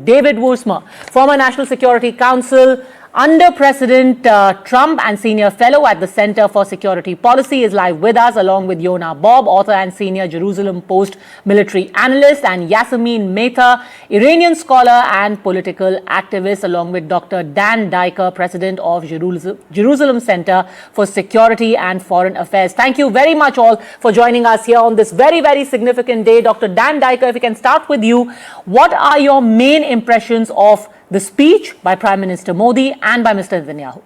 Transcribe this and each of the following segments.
David Woosmer, former National Security Council under President Trump and senior fellow at the Center for Security Policy, is live with us, along with Yonah Bob, author and senior Jerusalem Post military analyst, and Yasemin Mehta, Iranian scholar and political activist, along with Dr. Dan Diker, president of Jerusalem Center for Security and Foreign Affairs. Thank you very much all for joining us here on this very, very significant day. Dr. Dan Diker, if we can start with you, what are your main impressions of the speech by Prime Minister Modi and by Mr. Netanyahu?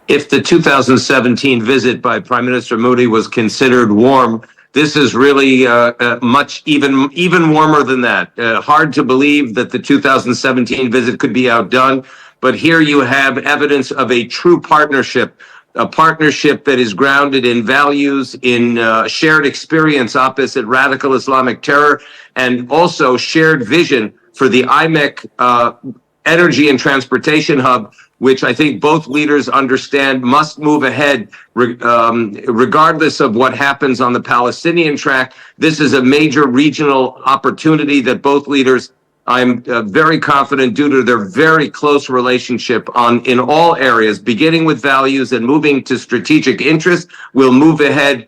If the 2017 visit by Prime Minister Modi was considered warm, this is really even warmer than that. Hard to believe that the 2017 visit could be outdone, but here you have evidence of a true partnership, a partnership that is grounded in values, in shared experience opposite radical Islamic terror, and also shared vision for the IMEC energy and transportation hub, which I think both leaders understand must move ahead regardless of what happens on the Palestinian track. This is a major regional opportunity that both leaders, I'm very confident, due to their very close relationship in all areas, beginning with values and moving to strategic interests, will move ahead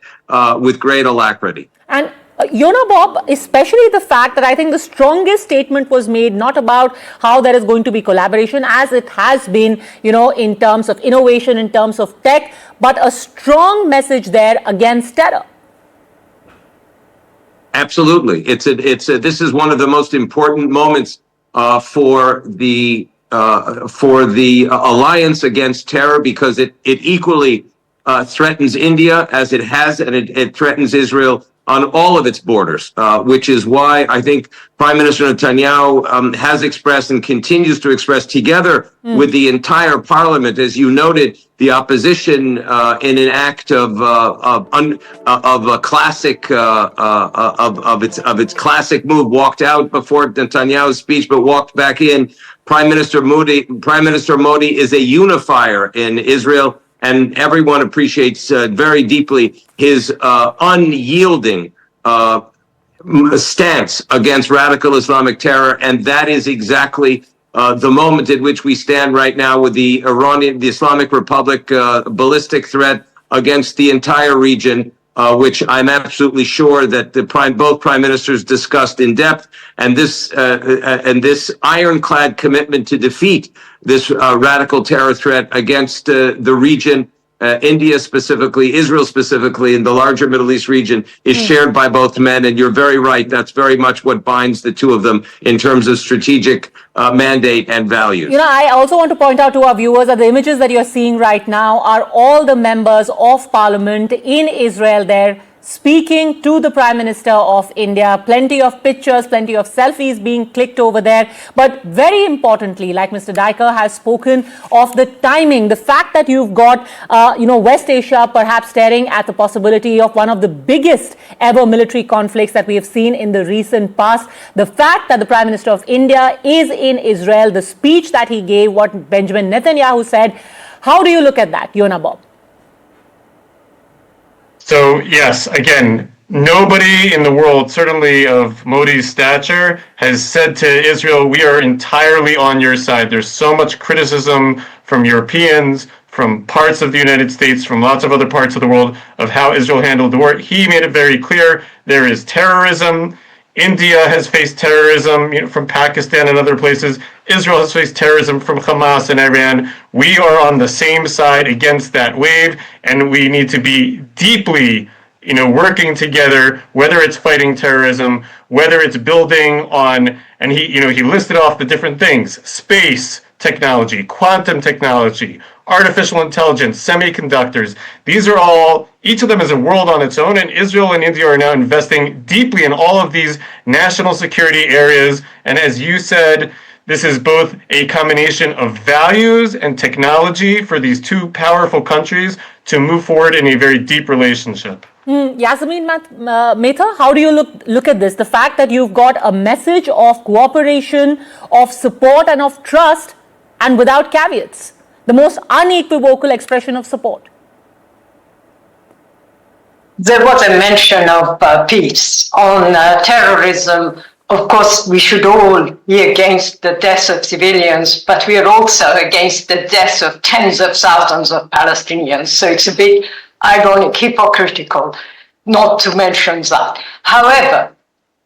with great alacrity. And Yonah Bob, especially the fact that I think the strongest statement was made not about how there is going to be collaboration, as it has been, in terms of innovation, in terms of tech, but a strong message there against terror. Absolutely, this is one of the most important moments for the alliance against terror, because it equally threatens India as it has, and it threatens Israel on all of its borders, which is why I think Prime Minister Netanyahu has expressed and continues to express, together with the entire parliament, as you noted, the opposition in an act of a classic of its classic move, walked out before Netanyahu's speech, but walked back in. Prime Minister Modi is a unifier in Israel, and everyone appreciates very deeply his unyielding stance against radical Islamic terror. And that is exactly the moment at which we stand right now, with the Islamic Republic ballistic threat against the entire region, which I'm absolutely sure that both prime ministers discussed in depth, and this ironclad commitment to defeat this radical terror threat against the region, India specifically, Israel specifically, and the larger Middle East region, is shared by both men. And you're very right. That's very much what binds the two of them in terms of strategic mandate and values. I also want to point out to our viewers that the images that you're seeing right now are all the members of parliament in Israel there, speaking to the Prime Minister of India. Plenty of pictures, plenty of selfies being clicked over there. But very importantly, like Mr. Diker has spoken of the timing, the fact that you've got, West Asia perhaps staring at the possibility of one of the biggest ever military conflicts that we have seen in the recent past. The fact that the Prime Minister of India is in Israel, the speech that he gave, what Benjamin Netanyahu said. How do you look at that, Yonah Bob? So yes, again, nobody in the world, certainly of Modi's stature, has said to Israel, we are entirely on your side. There's so much criticism from Europeans, from parts of the United States, from lots of other parts of the world, of how Israel handled the war. He made it very clear there is terrorism. India has faced terrorism from Pakistan and other places. Israel has faced terrorism from Hamas and Iran. We are on the same side against that wave, and we need to be deeply, working together, whether it's fighting terrorism, whether it's building on, and he listed off the different things: space technology, quantum technology, artificial intelligence, semiconductors. These are all, each of them is a world on its own, and Israel and India are now investing deeply in all of these national security areas. And as you said, this is both a combination of values and technology for these two powerful countries to move forward in a very deep relationship. Yasemin Mehta, how do you look at this? The fact that you've got a message of cooperation, of support and of trust, and without caveats, the most unequivocal expression of support. There was a mention of peace on terrorism, of course, we should all be against the deaths of civilians, but we are also against the deaths of tens of thousands of Palestinians. So it's a bit ironic, hypocritical, not to mention that. However,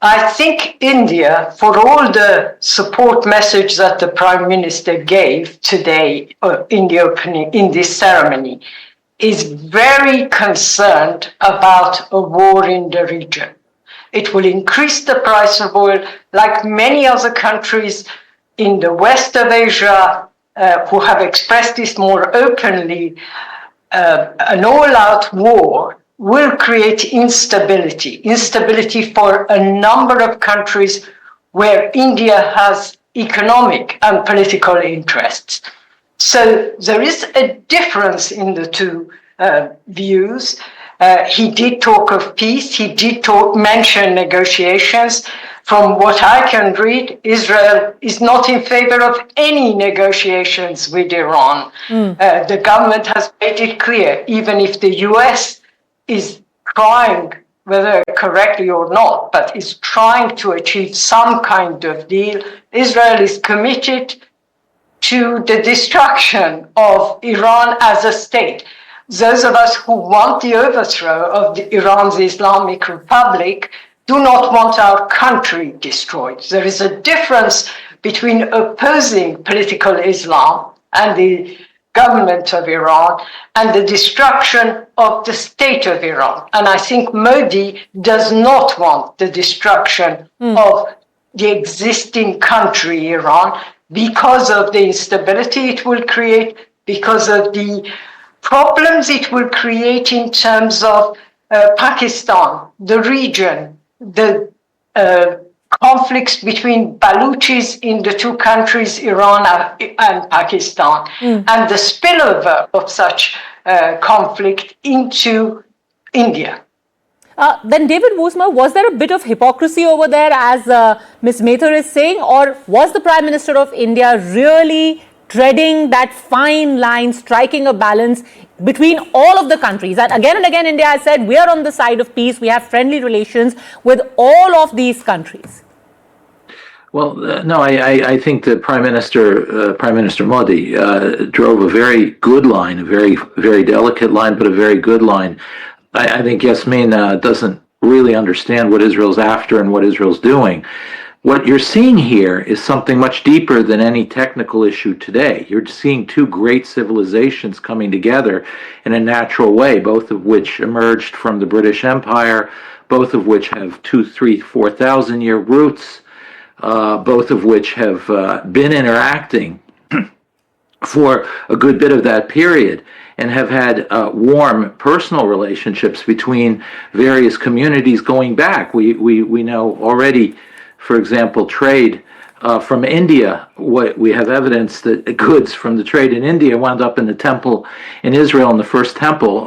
I think India, for all the support message that the Prime Minister gave today in the opening, in this ceremony, is very concerned about a war in the region. It will increase the price of oil, like many other countries in the west of Asia who have expressed this more openly. An all-out war will create instability for a number of countries where India has economic and political interests. So there is a difference in the two views. He did talk of peace. He did mention negotiations. From what I can read, Israel is not in favor of any negotiations with Iran. The government has made it clear, even if the US is trying, whether correctly or not, but is trying to achieve some kind of deal, Israel is committed to the destruction of Iran as a state. Those of us who want the overthrow of Iran's Islamic Republic do not want our country destroyed. There is a difference between opposing political Islam and the government of Iran and the destruction of the state of Iran. And I think Modi does not want the destruction of the existing country, Iran, because of the instability it will create, because of the problems it will create in terms of Pakistan, the region, the conflicts between Baluchis in the two countries, Iran and Pakistan, and the spillover of such conflict into India. Then David Woosmer, was there a bit of hypocrisy over there, as Ms. Mathur is saying, or was the Prime Minister of India really treading that fine line, striking a balance between all of the countries? And again, India has said, we are on the side of peace, we have friendly relations with all of these countries. Well, no, I think that Prime Minister Modi drove a very good line, a very, very delicate line, but a very good line. I think Yasmin doesn't really understand what Israel's after and what Israel's doing. What you're seeing here is something much deeper than any technical issue today. You're seeing two great civilizations coming together in a natural way, both of which emerged from the British Empire, both of which have 2,000, 3,000, 4,000 year roots, both of which have been interacting for a good bit of that period, and have had warm personal relationships between various communities going back. We know already, for example, trade from India. We have evidence that goods from the trade in India wound up in the temple in Israel, in the first temple,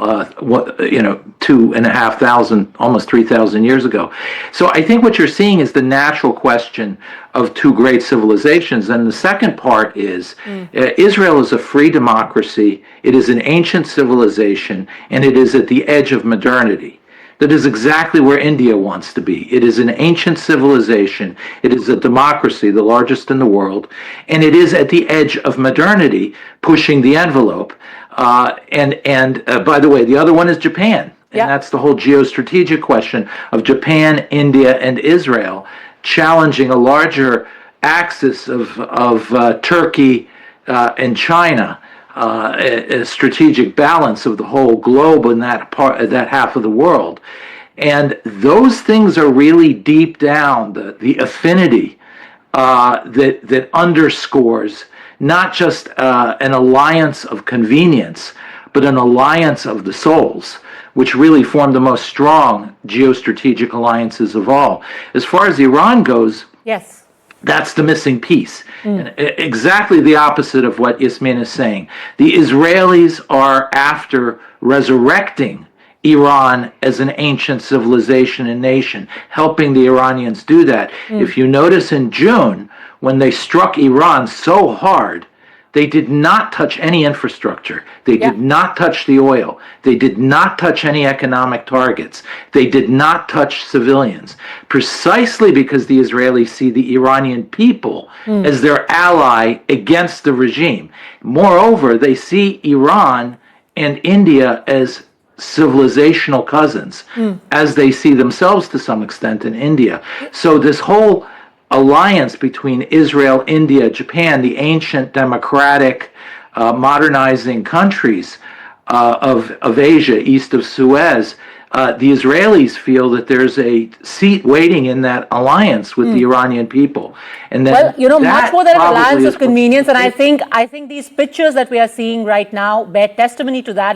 2,500, almost 3,000 years ago. So I think what you're seeing is the natural question of two great civilizations. And the second part is Israel is a free democracy. It is an ancient civilization, and it is at the edge of modernity. That is exactly where India wants to be. It is an ancient civilization. It is a democracy, the largest in the world, and it is at the edge of modernity, pushing the envelope. And by the way, the other one is Japan, and that's the whole geostrategic question of Japan, India, and Israel, challenging a larger axis of Turkey and China. A strategic balance of the whole globe in that half of the world. And those things are really deep down, the affinity that underscores not just an alliance of convenience, but an alliance of the souls, which really form the most strong geostrategic alliances of all. As far as Iran goes, yes, that's the missing piece. And exactly the opposite of what Yasmin is saying. The Israelis are after resurrecting Iran as an ancient civilization and nation, helping the Iranians do that. If you notice in June, when they struck Iran so hard They did not touch any infrastructure. They did not touch the oil. They did not touch any economic targets. They did not touch civilians, precisely because the Israelis see the Iranian people as their ally against the regime. Moreover, they see Iran and India as civilizational cousins, as they see themselves to some extent in India. So this whole alliance between Israel, India, Japan, the ancient democratic modernizing countries of Asia, east of Suez, the Israelis feel that there's a seat waiting in that alliance with the Iranian people. And that, much more than an alliance of convenience. And I think these pictures that we are seeing right now bear testimony to that.